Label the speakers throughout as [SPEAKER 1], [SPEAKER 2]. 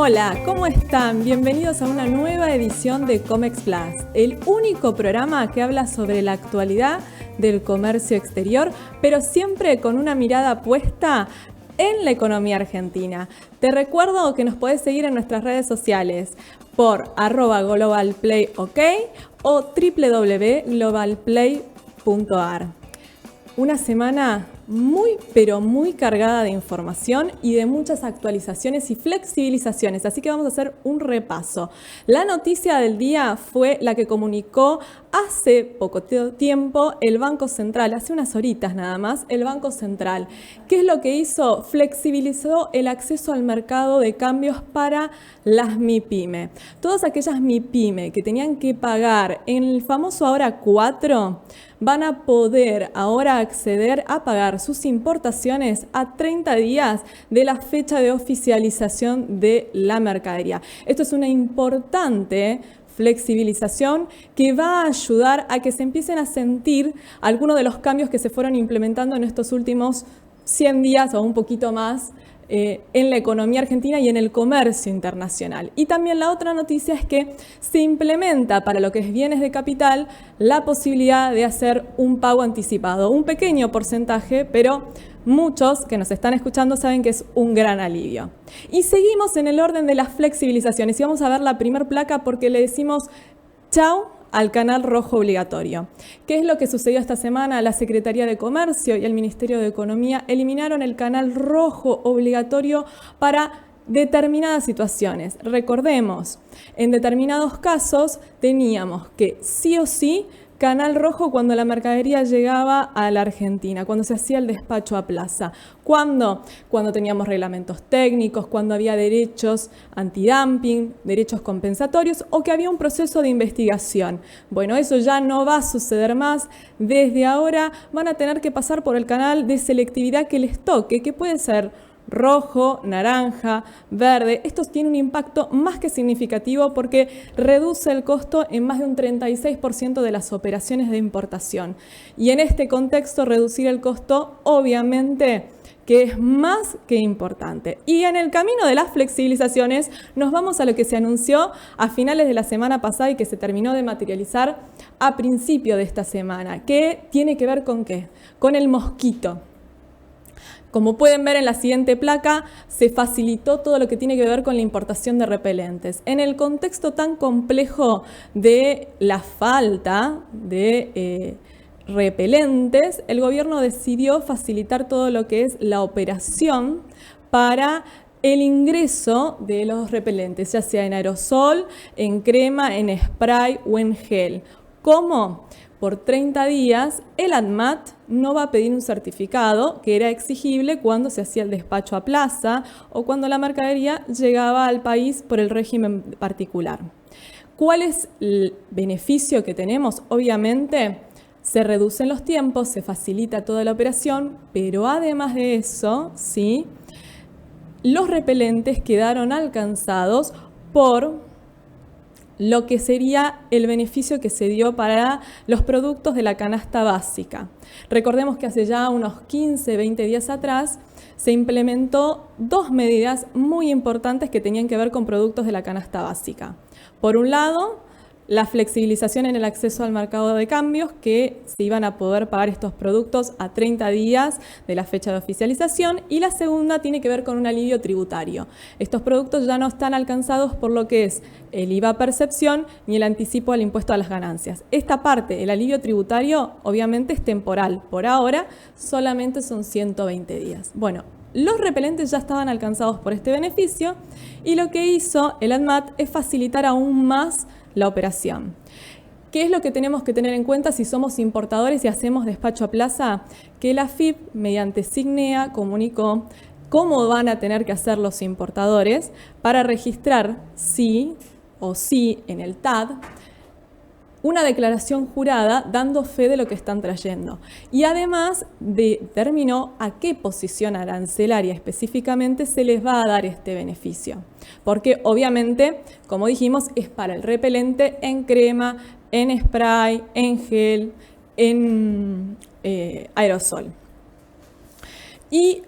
[SPEAKER 1] Hola, ¿cómo están? Bienvenidos a una nueva edición de Comex Plus, el único programa que habla sobre la actualidad del comercio exterior, pero siempre con una mirada puesta en la economía argentina. Te recuerdo que nos podés seguir en nuestras redes sociales por @globalplayok o www.globalplay.ar. Una semana muy, pero muy cargada de información y de muchas actualizaciones y flexibilizaciones, así que vamos a hacer un repaso. La noticia del día fue la que comunicó hace poco tiempo el Banco Central, hace unas horitas nada más, el Banco Central. ¿Qué es lo que hizo? Flexibilizó el acceso al mercado de cambios para las MIPYME. Todas aquellas MIPYME que tenían que pagar en el famoso ahora 4, van a poder ahora acceder a pagar sus importaciones a 30 días de la fecha de oficialización de la mercadería. Esto es una importante flexibilización que va a ayudar a que se empiecen a sentir algunos de los cambios que se fueron implementando en estos últimos 100 días o un poquito más en la economía argentina y en el comercio internacional. Y también la otra noticia es que se implementa para lo que es bienes de capital la posibilidad de hacer un pago anticipado, un pequeño porcentaje, pero muchos que nos están escuchando saben que es un gran alivio. Y seguimos en el orden de las flexibilizaciones y vamos a ver la primer placa porque le decimos chau al canal rojo obligatorio. ¿Qué es lo que sucedió esta semana? La Secretaría de Comercio y el Ministerio de Economía eliminaron el canal rojo obligatorio para determinadas situaciones. Recordemos, en determinados casos teníamos que sí o sí canal rojo cuando la mercadería llegaba a la Argentina, cuando se hacía el despacho a plaza. ¿Cuándo? Cuando teníamos reglamentos técnicos, cuando había derechos antidumping, derechos compensatorios o que había un proceso de investigación. Bueno, eso ya no va a suceder más. Desde ahora van a tener que pasar por el canal de selectividad que les toque, que puede ser rojo, naranja, verde. Esto tiene un impacto más que significativo porque reduce el costo en más de un 36% de las operaciones de importación. Y en este contexto, reducir el costo, obviamente, que es más que importante. Y en el camino de las flexibilizaciones, nos vamos a lo que se anunció a finales de la semana pasada y que se terminó de materializar a principio de esta semana. ¿Qué tiene que ver con qué? Con el mosquito. Como pueden ver en la siguiente placa, se facilitó todo lo que tiene que ver con la importación de repelentes. En el contexto tan complejo de la falta de repelentes, el gobierno decidió facilitar todo lo que es la operación para el ingreso de los repelentes, ya sea en aerosol, en crema, en spray o en gel. ¿Cómo? Por 30 días, el ANMAT no va a pedir un certificado que era exigible cuando se hacía el despacho a plaza o cuando la mercadería llegaba al país por el régimen particular. ¿Cuál es el beneficio que tenemos? Obviamente, se reducen los tiempos, se facilita toda la operación, pero además de eso, ¿sí?, los repelentes quedaron alcanzados por lo que sería el beneficio que se dio para los productos de la canasta básica. Recordemos que hace ya unos 15, 20 días atrás se implementó dos medidas muy importantes que tenían que ver con productos de la canasta básica. Por un lado, la flexibilización en el acceso al mercado de cambios, que se iban a poder pagar estos productos a 30 días de la fecha de oficialización, y la segunda tiene que ver con un alivio tributario. Estos productos ya no están alcanzados por lo que es el IVA a percepción ni el anticipo al impuesto a las ganancias. Esta parte, el alivio tributario, obviamente es temporal. Por ahora solamente son 120 días. Bueno, los repelentes ya estaban alcanzados por este beneficio y lo que hizo el ANMAT es facilitar aún más la operación. ¿Qué es lo que tenemos que tener en cuenta si somos importadores y hacemos despacho a plaza? Que la AFIP, mediante Signea, comunicó cómo van a tener que hacer los importadores para registrar sí o sí en el TAD una declaración jurada dando fe de lo que están trayendo. Y además determinó a qué posición arancelaria específicamente se les va a dar este beneficio. Porque obviamente, como dijimos, es para el repelente en crema, en spray, en gel, en aerosol. Y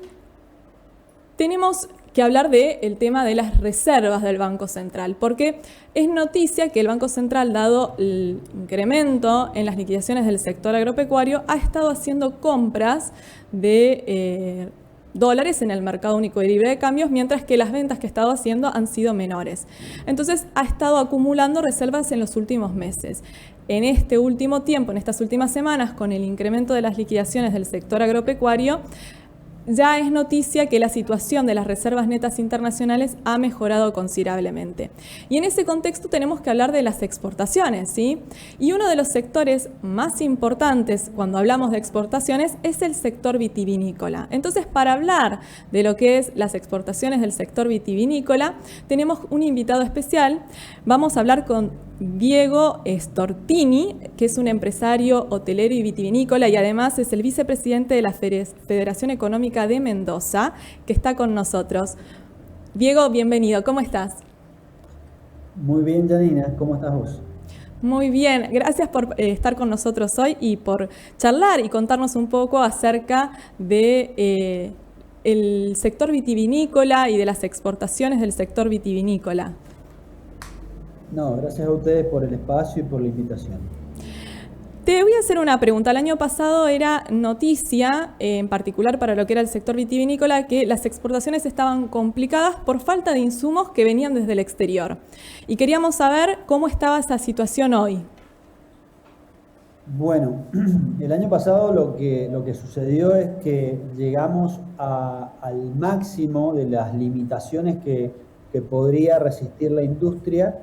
[SPEAKER 1] tenemos que hablar del tema de las reservas del Banco Central, porque es noticia que el Banco Central, dado el incremento en las liquidaciones del sector agropecuario, ha estado haciendo compras de dólares en el mercado único y libre de cambios, mientras que las ventas que ha estado haciendo han sido menores. Entonces ha estado acumulando reservas en los últimos meses. En este último tiempo, en estas últimas semanas, con el incremento de las liquidaciones del sector agropecuario, ya es noticia que la situación de las reservas netas internacionales ha mejorado considerablemente. Y en ese contexto tenemos que hablar de las exportaciones, ¿sí? Y uno de los sectores más importantes cuando hablamos de exportaciones es el sector vitivinícola. Entonces, para hablar de lo que es las exportaciones del sector vitivinícola, tenemos un invitado especial. Vamos a hablar con Diego Stortini, que es un empresario hotelero y vitivinícola y además es el vicepresidente de la Federación Económica de Mendoza, que está con nosotros. Diego, bienvenido, ¿cómo estás?
[SPEAKER 2] Muy bien, Janina, ¿cómo estás vos?
[SPEAKER 1] Muy bien, gracias por estar con nosotros hoy y por charlar y contarnos un poco acerca de el sector vitivinícola y de las exportaciones del sector vitivinícola.
[SPEAKER 2] No, gracias a ustedes por el espacio y por la invitación.
[SPEAKER 1] Te voy a hacer una pregunta. El año pasado era noticia, en particular para lo que era el sector vitivinícola, que las exportaciones estaban complicadas por falta de insumos que venían desde el exterior. Y queríamos saber cómo estaba esa situación hoy.
[SPEAKER 2] Bueno, el año pasado lo que sucedió es que llegamos al máximo de las limitaciones que podría resistir la industria,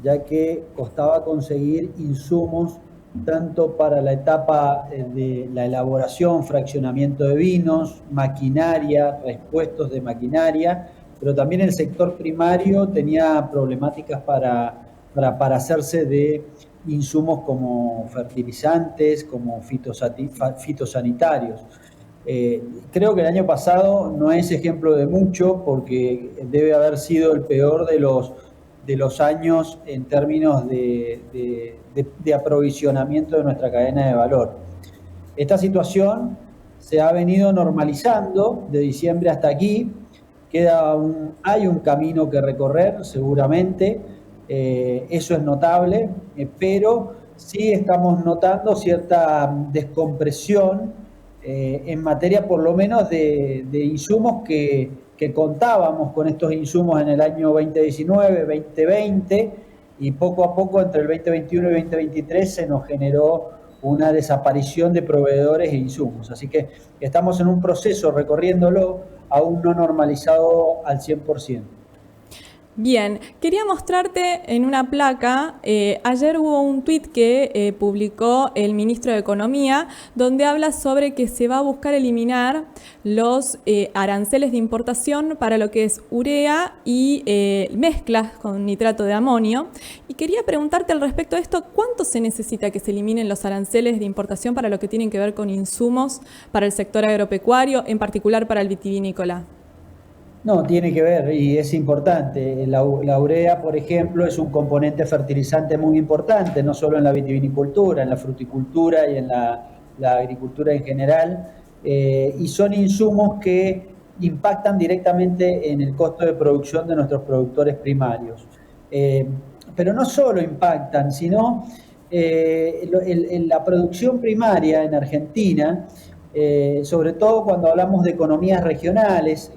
[SPEAKER 2] ya que costaba conseguir insumos tanto para la etapa de la elaboración, fraccionamiento de vinos, maquinaria, repuestos de maquinaria, pero también el sector primario tenía problemáticas para hacerse de insumos como fertilizantes, como fitosanitarios. Creo que el año pasado no es ejemplo de mucho porque debe haber sido el peor de los años en términos de aprovisionamiento de nuestra cadena de valor. Esta situación se ha venido normalizando de diciembre hasta aquí. Hay un camino que recorrer, seguramente, eso es notable, pero sí estamos notando cierta descompresión en materia por lo menos de insumos que contábamos con estos insumos en el año 2019, 2020 y poco a poco entre el 2021 y 2023 se nos generó una desaparición de proveedores e insumos. Así que estamos en un proceso recorriéndolo aún no normalizado al 100%.
[SPEAKER 1] Bien, quería mostrarte en una placa, ayer hubo un tuit que publicó el ministro de Economía, donde habla sobre que se va a buscar eliminar los aranceles de importación para lo que es urea y mezclas con nitrato de amonio. Y quería preguntarte al respecto de esto, ¿cuánto se necesita que se eliminen los aranceles de importación para lo que tienen que ver con insumos para el sector agropecuario, en particular para el vitivinícola?
[SPEAKER 2] No, tiene que ver y es importante. La urea, por ejemplo, es un componente fertilizante muy importante, no solo en la vitivinicultura, en la fruticultura y en la agricultura en general, y son insumos que impactan directamente en el costo de producción de nuestros productores primarios. Pero no solo impactan, sino en la producción primaria en Argentina. Sobre todo cuando hablamos de economías regionales,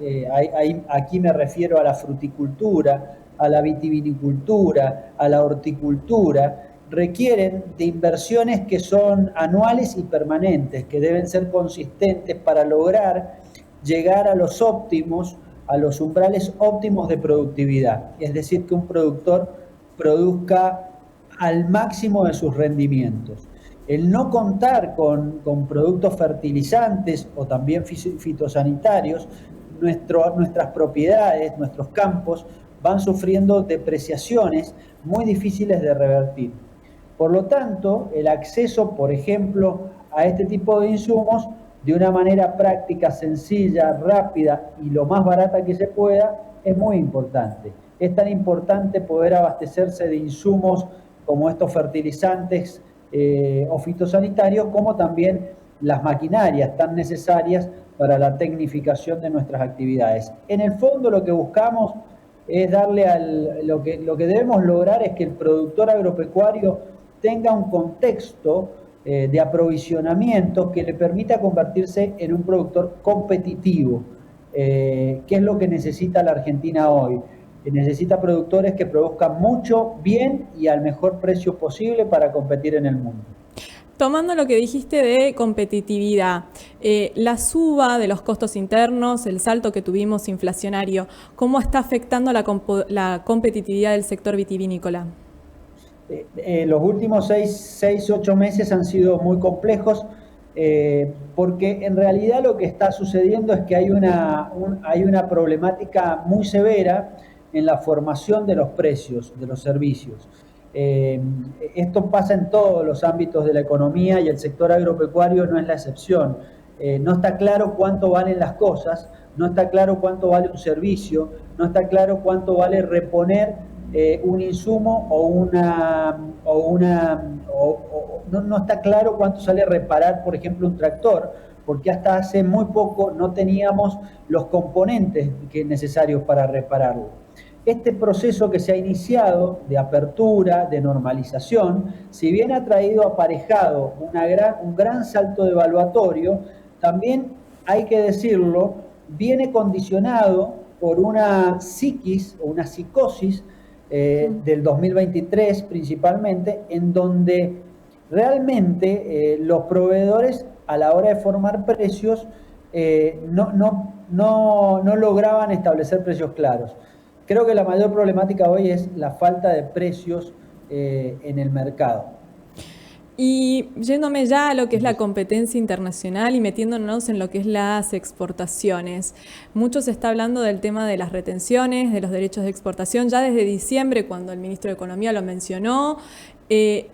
[SPEAKER 2] aquí me refiero a la fruticultura, a la vitivinicultura, a la horticultura, requieren de inversiones que son anuales y permanentes, que deben ser consistentes para lograr llegar a los óptimos, a los umbrales óptimos de productividad, es decir, que un productor produzca al máximo de sus rendimientos. El no contar con productos fertilizantes o también fitosanitarios, nuestras propiedades, nuestros campos van sufriendo depreciaciones muy difíciles de revertir. Por lo tanto, el acceso, por ejemplo, a este tipo de insumos de una manera práctica, sencilla, rápida y lo más barata que se pueda es muy importante. Es tan importante poder abastecerse de insumos como estos fertilizantes o fitosanitarios, como también las maquinarias tan necesarias para la tecnificación de nuestras actividades. En el fondo lo que buscamos es lo que debemos lograr es que el productor agropecuario tenga un contexto de aprovisionamiento que le permita convertirse en un productor competitivo, que es lo que necesita la Argentina hoy. Necesita productores que produzcan mucho, bien y al mejor precio posible para competir en el mundo.
[SPEAKER 1] Tomando lo que dijiste de competitividad, la suba de los costos internos, el salto que tuvimos inflacionario, ¿cómo está afectando la competitividad del sector vitivinícola?
[SPEAKER 2] Los últimos 8 meses han sido muy complejos porque en realidad lo que está sucediendo es que hay una problemática muy severa en la formación de los precios de los servicios. Esto pasa en todos los ámbitos de la economía y el sector agropecuario no es la excepción. No está claro cuánto valen las cosas, no está claro cuánto vale un servicio, no está claro cuánto vale reponer un insumo no está claro cuánto sale reparar, por ejemplo, un tractor, porque hasta hace muy poco no teníamos los componentes necesarios para repararlo. Este proceso que se ha iniciado de apertura, de normalización, si bien ha traído aparejado un gran salto devaluatorio, también hay que decirlo, viene condicionado por una psiquis o una psicosis del 2023 principalmente, en donde realmente los proveedores a la hora de formar precios no lograban establecer precios claros. Creo que la mayor problemática hoy es la falta de precios en el mercado.
[SPEAKER 1] Y yéndome ya a lo que es la competencia internacional y metiéndonos en lo que es las exportaciones. Mucho se está hablando del tema de las retenciones, de los derechos de exportación, ya desde diciembre, cuando el ministro de Economía lo mencionó. En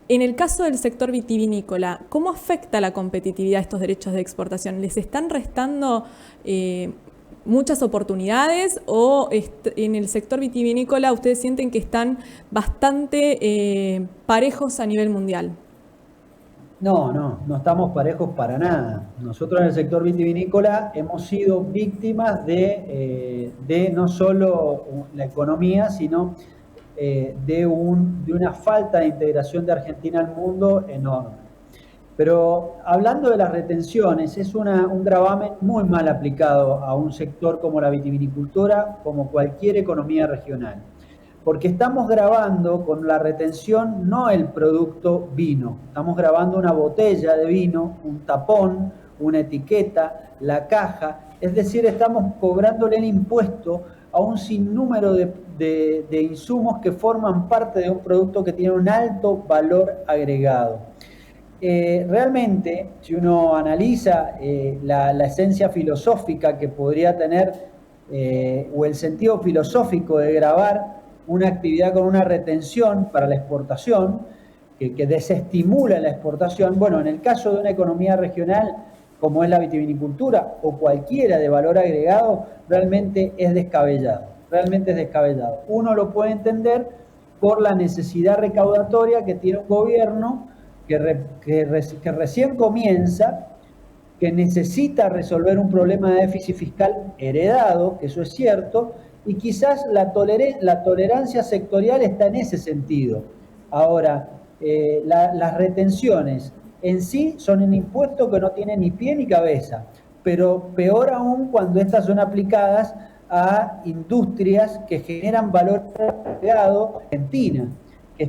[SPEAKER 1] el caso del sector vitivinícola, ¿cómo afecta la competitividad estos derechos de exportación? ¿Les están restando muchas oportunidades o en el sector vitivinícola ustedes sienten que están bastante parejos a nivel mundial?
[SPEAKER 2] No estamos parejos para nada. Nosotros en el sector vitivinícola hemos sido víctimas de no solo la economía, sino de una falta de integración de Argentina al mundo enorme. Pero hablando de las retenciones, es un gravamen muy mal aplicado a un sector como la vitivinicultura, como cualquier economía regional. Porque estamos grabando con la retención no el producto vino, estamos grabando una botella de vino, un tapón, una etiqueta, la caja, es decir, estamos cobrándole el impuesto a un sinnúmero de insumos que forman parte de un producto que tiene un alto valor agregado. Realmente, si uno analiza la esencia filosófica que podría tener o el sentido filosófico de grabar una actividad con una retención para la exportación, que desestimula la exportación, bueno, en el caso de una economía regional como es la vitivinicultura o cualquiera de valor agregado, realmente es descabellado, Uno lo puede entender por la necesidad recaudatoria que tiene un gobierno que recién comienza, que necesita resolver un problema de déficit fiscal heredado, que eso es cierto, y quizás la tolerancia sectorial está en ese sentido. Ahora, las retenciones en sí son un impuesto que no tiene ni pie ni cabeza, pero peor aún cuando estas son aplicadas a industrias que generan valor agregado en Argentina, que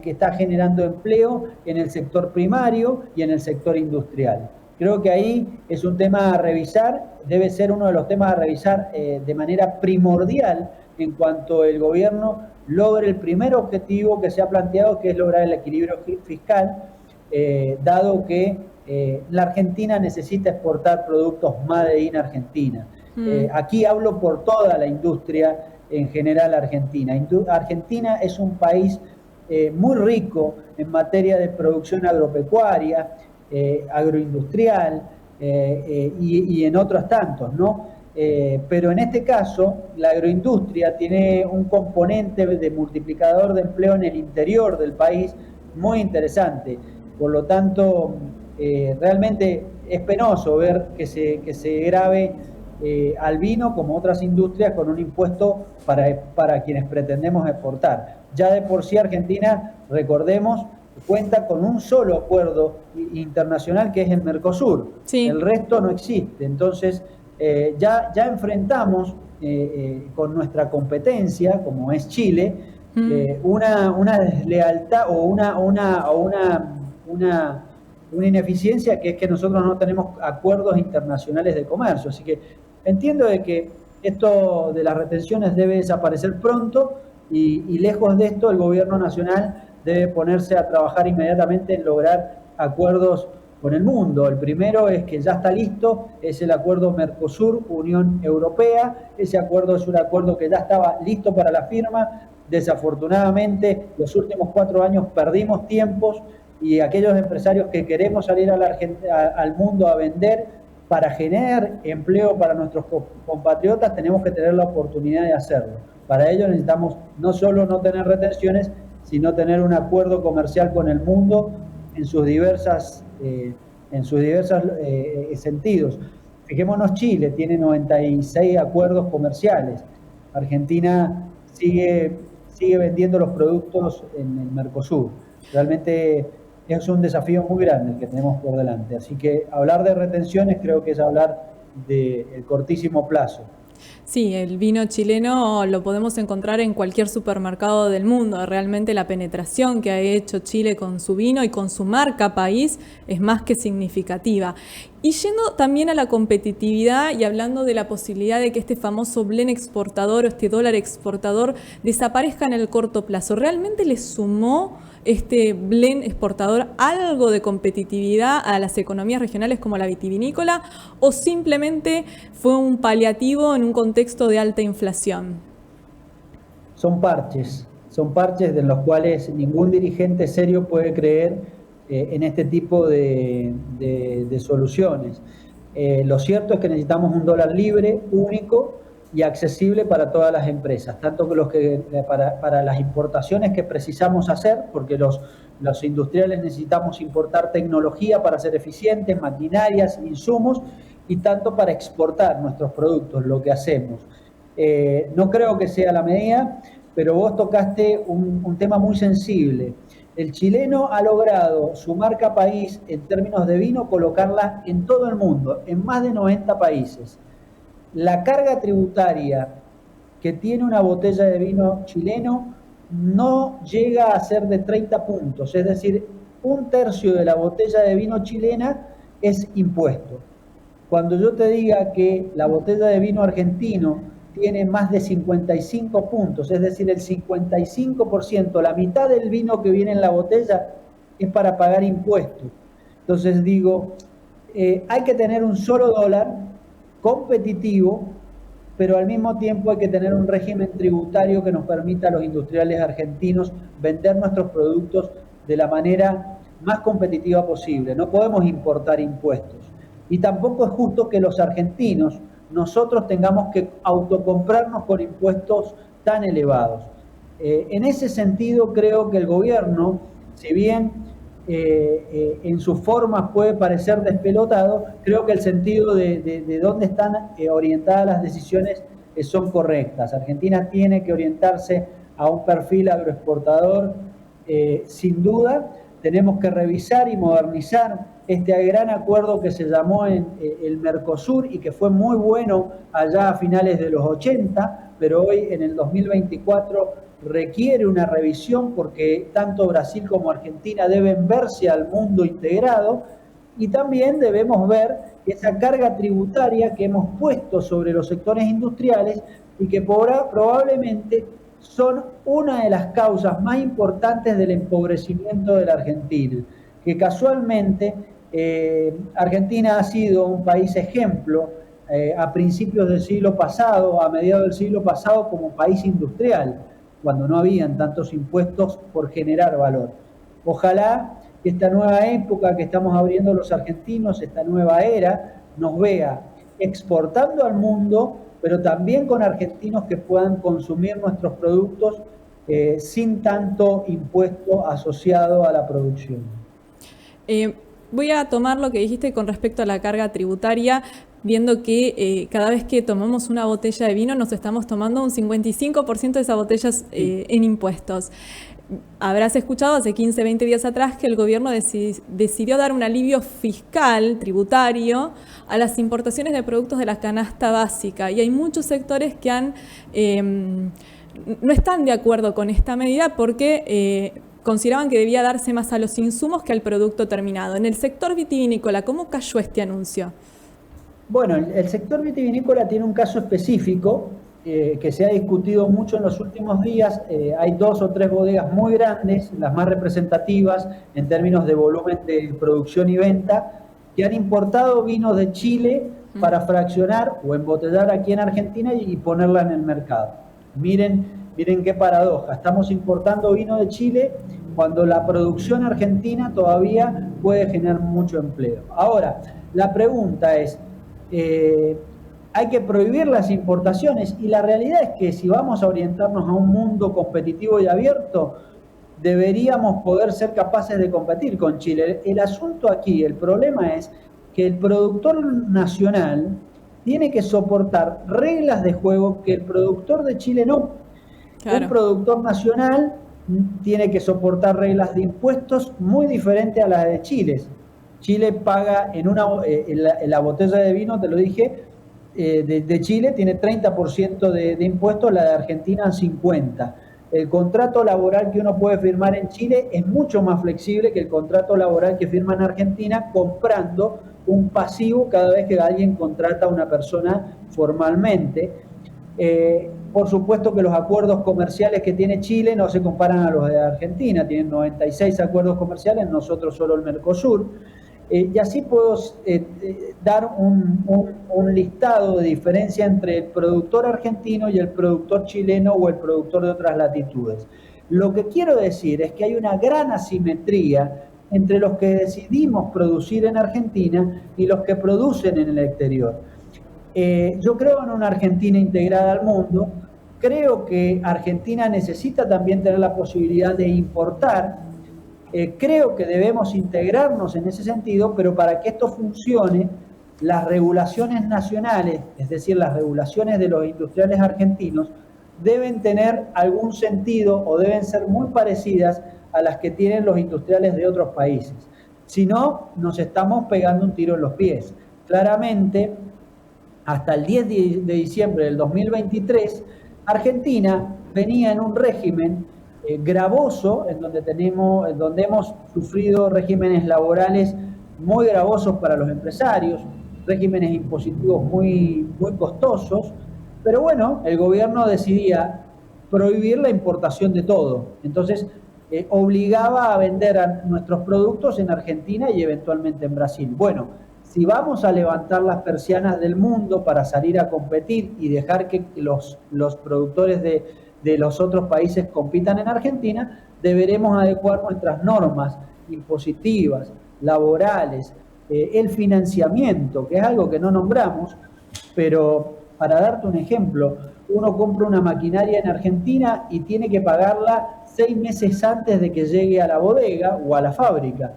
[SPEAKER 2] está generando empleo en el sector primario y en el sector industrial. Creo que ahí es un tema a revisar, debe ser uno de los temas a revisar de manera primordial en cuanto el gobierno logre el primer objetivo que se ha planteado, que es lograr el equilibrio fiscal, dado que la Argentina necesita exportar productos made in Argentina. Aquí hablo por toda la industria en general argentina. Argentina es un país muy rico en materia de producción agropecuaria, agroindustrial y en otros tantos, ¿no? Pero en este caso, la agroindustria tiene un componente de multiplicador de empleo en el interior del país muy interesante. Por lo tanto, realmente es penoso ver que se grave al vino como otras industrias con un impuesto para quienes pretendemos exportar. Ya de por sí Argentina, recordemos, cuenta con un solo acuerdo internacional que es el Mercosur.
[SPEAKER 1] Sí.
[SPEAKER 2] El resto no existe. Entonces, ya enfrentamos con nuestra competencia, como es Chile, una deslealtad o una ineficiencia, que es que nosotros no tenemos acuerdos internacionales de comercio. Así que entiendo de que esto de las retenciones debe desaparecer pronto y lejos de esto el gobierno nacional debe ponerse a trabajar inmediatamente en lograr acuerdos con el mundo. El primero es que ya está listo, es el acuerdo Mercosur-Unión Europea. Ese acuerdo es un acuerdo que ya estaba listo para la firma. Desafortunadamente, los últimos 4 años perdimos tiempos y aquellos empresarios que queremos salir al mundo a vender para generar empleo para nuestros compatriotas, tenemos que tener la oportunidad de hacerlo. Para ello necesitamos no solo no tener retenciones, sino tener un acuerdo comercial con el mundo en sus diversas sentidos. Fijémonos, Chile tiene 96 acuerdos comerciales. Argentina sigue vendiendo los productos en el Mercosur. Realmente es un desafío muy grande el que tenemos por delante. Así que hablar de retenciones creo que es hablar del cortísimo plazo.
[SPEAKER 1] Sí, el vino chileno lo podemos encontrar en cualquier supermercado del mundo. Realmente la penetración que ha hecho Chile con su vino y con su marca país es más que significativa. Y yendo también a la competitividad y hablando de la posibilidad de que este famoso blend exportador o este dólar exportador desaparezca en el corto plazo, ¿realmente le sumó este blend exportador algo de competitividad a las economías regionales como la vitivinícola o simplemente fue un paliativo en un contexto de alta inflación?
[SPEAKER 2] Son parches de los cuales ningún dirigente serio puede creer en este tipo de soluciones. Lo cierto es que necesitamos un dólar libre, único y accesible para todas las empresas, tanto que para las importaciones que precisamos hacer, porque los industriales necesitamos importar tecnología para ser eficientes, maquinarias, insumos, y tanto para exportar nuestros productos, lo que hacemos. No creo que sea la medida, pero vos tocaste un tema muy sensible. El chileno ha logrado su marca país en términos de vino colocarla en todo el mundo, en más de 90 países. La carga tributaria que tiene una botella de vino chileno no llega a ser de 30 puntos, es decir, 1/3 de la botella de vino chilena es impuesto. Cuando yo te diga que la botella de vino argentino tiene más de 55 puntos, es decir, el 55%, la mitad del vino que viene en la botella es para pagar impuestos. Entonces digo, hay que tener un solo dólar competitivo, pero al mismo tiempo hay que tener un régimen tributario que nos permita a los industriales argentinos vender nuestros productos de la manera más competitiva posible. No podemos importar impuestos. Y tampoco es justo que los argentinos, nosotros tengamos que autocomprarnos con impuestos tan elevados. En ese sentido, creo que el gobierno, si bien en sus formas puede parecer despelotado, creo que el sentido de dónde están orientadas las decisiones son correctas. Argentina tiene que orientarse a un perfil agroexportador, sin duda. Tenemos que revisar y modernizar este gran acuerdo que se llamó el Mercosur y que fue muy bueno allá a finales de los 80, pero hoy en el 2024 requiere una revisión porque tanto Brasil como Argentina deben verse al mundo integrado y también debemos ver esa carga tributaria que hemos puesto sobre los sectores industriales y que probablemente son una de las causas más importantes del empobrecimiento de la Argentina, que casualmente Argentina ha sido un país ejemplo a principios del siglo pasado, a mediados del siglo pasado, como país industrial, cuando no habían tantos impuestos por generar valor. Ojalá que esta nueva época que estamos abriendo los argentinos, esta nueva era, nos vea exportando al mundo, pero también con argentinos que puedan consumir nuestros productos sin tanto impuesto asociado a la producción.
[SPEAKER 1] voy a tomar lo que dijiste con respecto a la carga tributaria, viendo que cada vez que tomamos una botella de vino nos estamos tomando un 55% de esas botellas en impuestos. Habrás escuchado hace 15, 20 días atrás que el gobierno decidió dar un alivio fiscal, tributario, a las importaciones de productos de la canasta básica. Y hay muchos sectores que no están de acuerdo con esta medida porque consideraban que debía darse más a los insumos que al producto terminado. En el sector vitivinícola, ¿cómo cayó este anuncio?
[SPEAKER 2] Bueno, el sector vitivinícola tiene un caso específico que se ha discutido mucho en los últimos días. Hay 2 o 3 bodegas muy grandes, las más representativas en términos de volumen de producción y venta, que han importado vinos de Chile para fraccionar o embotellar aquí en Argentina y ponerla en el mercado. Miren qué paradoja, estamos importando vino de Chile cuando la producción argentina todavía puede generar mucho empleo. Ahora, la pregunta es, hay que prohibir las importaciones, y la realidad es que si vamos a orientarnos a un mundo competitivo y abierto, deberíamos poder ser capaces de competir con Chile. El asunto aquí, el problema es que el productor nacional tiene que soportar reglas de juego que el productor de Chile no. Claro. Un productor nacional tiene que soportar reglas de impuestos muy diferentes a las de Chile. Chile paga en la botella de vino, te lo dije, de Chile tiene 30% de impuestos, la de Argentina 50%. El contrato laboral que uno puede firmar en Chile es mucho más flexible que el contrato laboral que firma en Argentina, comprando un pasivo cada vez que alguien contrata a una persona formalmente. Por supuesto que los acuerdos comerciales que tiene Chile no se comparan a los de Argentina, tienen 96 acuerdos comerciales, nosotros solo el Mercosur. Y así puedo dar un listado de diferencia entre el productor argentino y el productor chileno o el productor de otras latitudes. Lo que quiero decir es que hay una gran asimetría entre los que decidimos producir en Argentina y los que producen en el exterior. Yo creo en una Argentina integrada al mundo. Creo que Argentina necesita también tener la posibilidad de importar. Creo que debemos integrarnos en ese sentido, pero para que esto funcione, las regulaciones nacionales, es decir, las regulaciones de los industriales argentinos, deben tener algún sentido o deben ser muy parecidas a las que tienen los industriales de otros países. Si no, nos estamos pegando un tiro en los pies. Claramente, hasta el 10 de diciembre del 2023, Argentina venía en un régimen gravoso, en donde hemos sufrido regímenes laborales muy gravosos para los empresarios, regímenes impositivos muy costosos, pero bueno, el gobierno decidía prohibir la importación de todo. Entonces, obligaba a vender a nuestros productos en Argentina y eventualmente en Brasil. Bueno, si vamos a levantar las persianas del mundo para salir a competir y dejar que los productores de los otros países compitan en Argentina, deberemos adecuar nuestras normas impositivas, laborales, el financiamiento, que es algo que no nombramos, pero para darte un ejemplo, uno compra una maquinaria en Argentina y tiene que pagarla 6 meses antes de que llegue a la bodega o a la fábrica.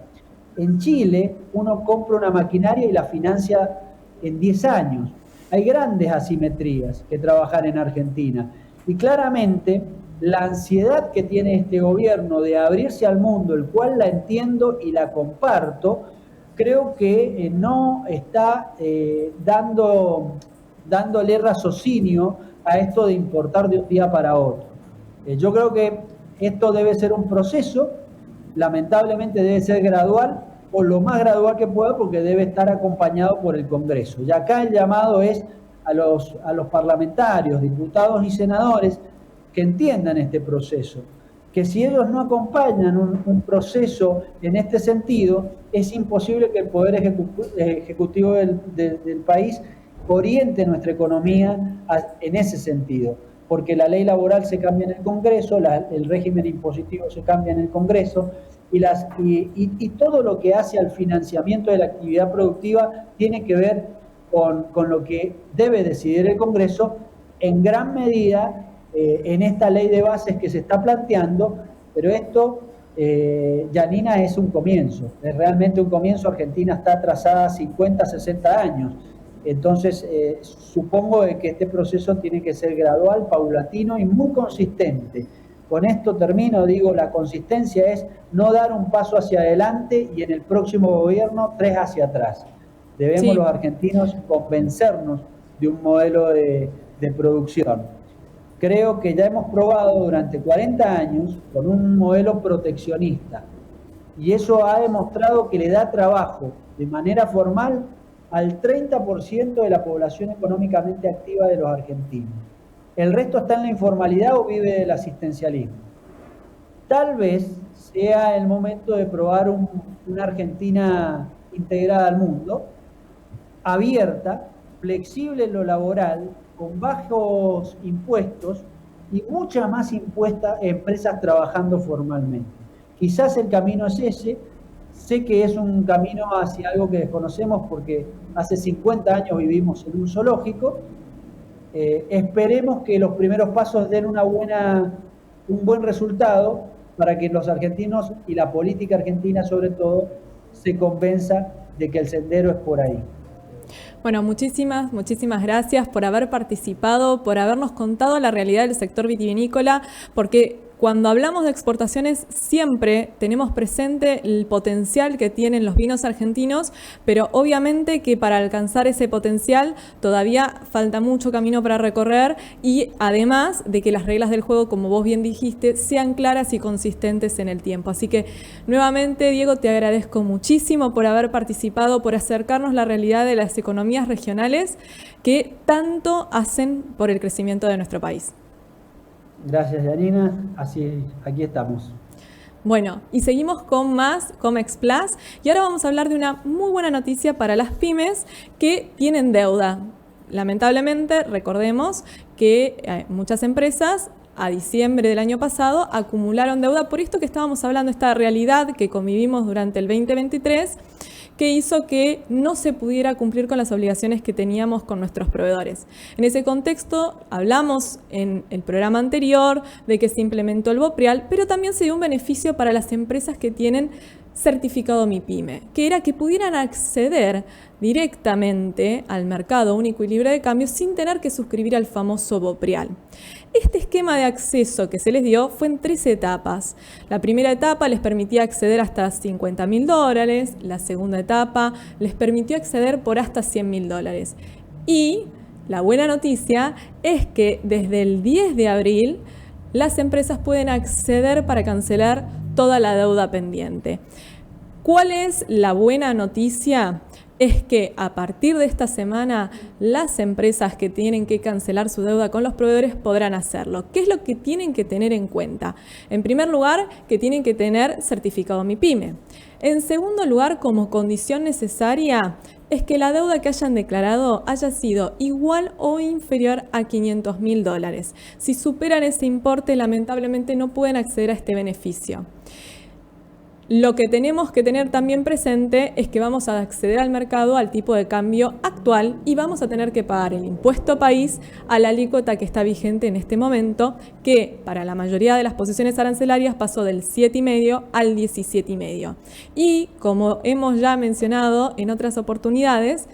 [SPEAKER 2] En Chile, uno compra una maquinaria y la financia en 10 años. Hay grandes asimetrías que trabajar en Argentina. Y claramente, la ansiedad que tiene este gobierno de abrirse al mundo, el cual la entiendo y la comparto, creo que no está dándole raciocinio a esto de importar de un día para otro. Yo creo que esto debe ser un proceso, lamentablemente debe ser gradual, o lo más gradual que pueda, porque debe estar acompañado por el Congreso. Y acá el llamado es a los parlamentarios, diputados y senadores que entiendan este proceso, que si ellos no acompañan un proceso en este sentido, es imposible que el Poder Ejecutivo del país oriente nuestra economía en ese sentido, porque la ley laboral se cambia en el Congreso, el régimen impositivo se cambia en el Congreso, y todo lo que hace al financiamiento de la actividad productiva tiene que ver con lo que debe decidir el Congreso, en gran medida en esta ley de bases que se está planteando, pero esto Janina, es un comienzo, es realmente un comienzo. Argentina está atrasada 50, 60 años. Entonces, supongo que este proceso tiene que ser gradual, paulatino y muy consistente. Con esto termino, digo, la consistencia es no dar un paso hacia adelante y en el próximo gobierno 3 hacia atrás. Debemos los argentinos convencernos de un modelo de producción. Creo que ya hemos probado durante 40 años con un modelo proteccionista y eso ha demostrado que le da trabajo de manera formal al 30% de la población económicamente activa de los argentinos. El resto está en la informalidad o vive del asistencialismo. Tal vez sea el momento de probar una Argentina integrada al mundo, abierta, flexible en lo laboral, con bajos impuestos y muchas más empresas trabajando formalmente. Quizás el camino es ese. Sé que es un camino hacia algo que desconocemos porque hace 50 años vivimos en un zoológico. Esperemos que los primeros pasos den un buen resultado para que los argentinos y la política argentina sobre todo se convenza de que el sendero es por ahí.
[SPEAKER 1] Bueno, muchísimas gracias por haber participado, por habernos contado la realidad del sector vitivinícola, porque cuando hablamos de exportaciones siempre tenemos presente el potencial que tienen los vinos argentinos, pero obviamente que para alcanzar ese potencial todavía falta mucho camino para recorrer y además de que las reglas del juego, como vos bien dijiste, sean claras y consistentes en el tiempo. Así que nuevamente, Diego, te agradezco muchísimo por haber participado, por acercarnos la realidad de las economías regionales que tanto hacen por el crecimiento de nuestro país.
[SPEAKER 2] Gracias, Janina. Aquí estamos.
[SPEAKER 1] Bueno, y seguimos con más Comex Plus y ahora vamos a hablar de una muy buena noticia para las pymes que tienen deuda. Lamentablemente, recordemos que muchas empresas a diciembre del año pasado acumularon deuda por esto que estábamos hablando, esta realidad que convivimos durante el 2023, que hizo que no se pudiera cumplir con las obligaciones que teníamos con nuestros proveedores. En ese contexto, hablamos en el programa anterior de que se implementó el BOPREAL, pero también se dio un beneficio para las empresas que tienen certificado MIPYME, que era que pudieran acceder directamente al mercado único y libre de cambio sin tener que suscribir al famoso BOPREAL. Este esquema de acceso que se les dio fue en 3 etapas. La primera etapa les permitía acceder hasta $50.000, la segunda etapa les permitió acceder por hasta $100.000. Y la buena noticia es que desde el 10 de abril las empresas pueden acceder para cancelar toda la deuda pendiente. ¿Cuál es la buena noticia? Es que a partir de esta semana las empresas que tienen que cancelar su deuda con los proveedores podrán hacerlo. ¿Qué es lo que tienen que tener en cuenta? En primer lugar, que tienen que tener certificado MIPYME. En segundo lugar, como condición necesaria, es que la deuda que hayan declarado haya sido igual o inferior a $500.000. Si superan ese importe, lamentablemente no pueden acceder a este beneficio. Lo que tenemos que tener también presente es que vamos a acceder al mercado al tipo de cambio actual y vamos a tener que pagar el impuesto país a la alícuota que está vigente en este momento, que para la mayoría de las posiciones arancelarias pasó del 7,5 al 17,5. Y como hemos ya mencionado en otras oportunidades,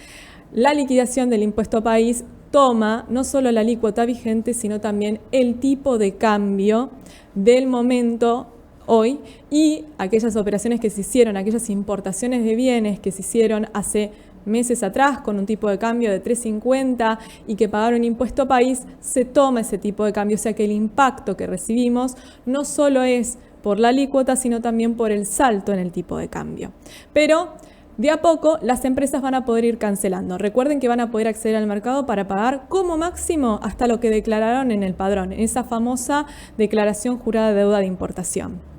[SPEAKER 1] la liquidación del impuesto país toma no solo la alícuota vigente, sino también el tipo de cambio del momento hoy y aquellas operaciones que se hicieron, aquellas importaciones de bienes que se hicieron hace meses atrás con un tipo de cambio de 3,50 y que pagaron impuesto país, se toma ese tipo de cambio, o sea que el impacto que recibimos no solo es por la alícuota, sino también por el salto en el tipo de cambio. Pero de a poco las empresas van a poder ir cancelando. Recuerden que van a poder acceder al mercado para pagar como máximo hasta lo que declararon en el padrón, en esa famosa declaración jurada de deuda de importación.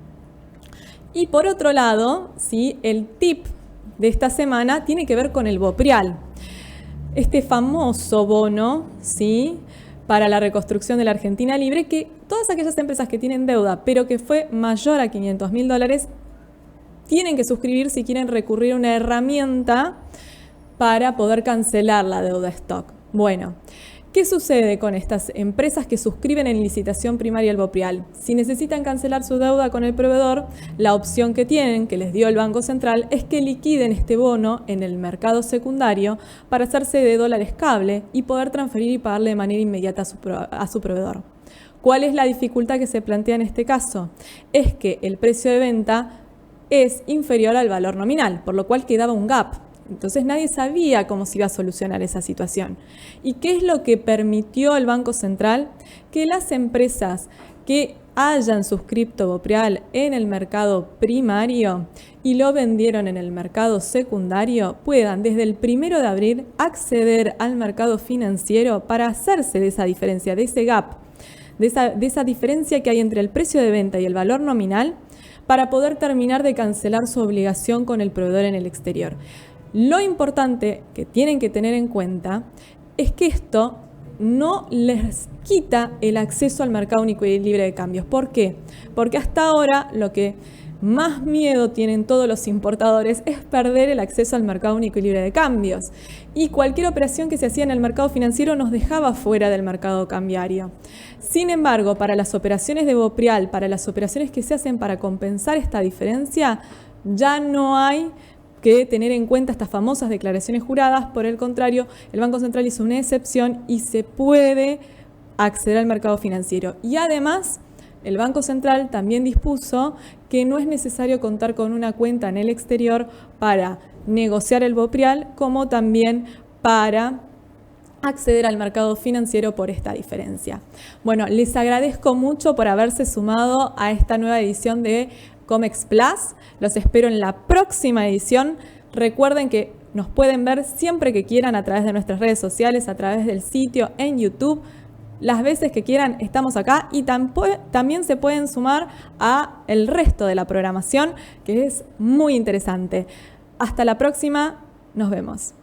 [SPEAKER 1] Y por otro lado, ¿sí?, el tip de esta semana tiene que ver con el BOPREAL. Este famoso bono, ¿sí?, para la reconstrucción de la Argentina libre, que todas aquellas empresas que tienen deuda, pero que fue mayor a $500.000, tienen que suscribir si quieren recurrir a una herramienta para poder cancelar la deuda stock. Bueno, ¿Qué sucede con estas empresas que suscriben en licitación primaria el Bopreal? Si necesitan cancelar su deuda con el proveedor, la opción que tienen, que les dio el Banco Central, es que liquiden este bono en el mercado secundario para hacerse de dólares cable y poder transferir y pagarle de manera inmediata a su proveedor. ¿Cuál es la dificultad que se plantea en este caso? Es que el precio de venta es inferior al valor nominal, por lo cual quedaba un gap. Entonces nadie sabía cómo se iba a solucionar esa situación. ¿Y qué es lo que permitió el Banco Central? Que las empresas que hayan suscrito Bopreal en el mercado primario y lo vendieron en el mercado secundario puedan desde el 1 de abril acceder al mercado financiero para hacerse de esa diferencia, de ese gap, de esa diferencia que hay entre el precio de venta y el valor nominal, para poder terminar de cancelar su obligación con el proveedor en el exterior. Lo importante que tienen que tener en cuenta es que esto no les quita el acceso al mercado único y libre de cambios. ¿Por qué? Porque hasta ahora lo que más miedo tienen todos los importadores es perder el acceso al mercado único y libre de cambios. Y cualquier operación que se hacía en el mercado financiero nos dejaba fuera del mercado cambiario. Sin embargo, para las operaciones de Bopreal, para las operaciones que se hacen para compensar esta diferencia, ya no hay que tener en cuenta estas famosas declaraciones juradas. Por el contrario, el Banco Central hizo una excepción y se puede acceder al mercado financiero. Y además, el Banco Central también dispuso que no es necesario contar con una cuenta en el exterior para negociar el Bopreal, como también para acceder al mercado financiero por esta diferencia. Bueno, les agradezco mucho por haberse sumado a esta nueva edición de Comex Plus. Los espero en la próxima edición. Recuerden que nos pueden ver siempre que quieran a través de nuestras redes sociales, a través del sitio, en YouTube. Las veces que quieran estamos acá y también se pueden sumar a el resto de la programación, que es muy interesante. Hasta la próxima, nos vemos.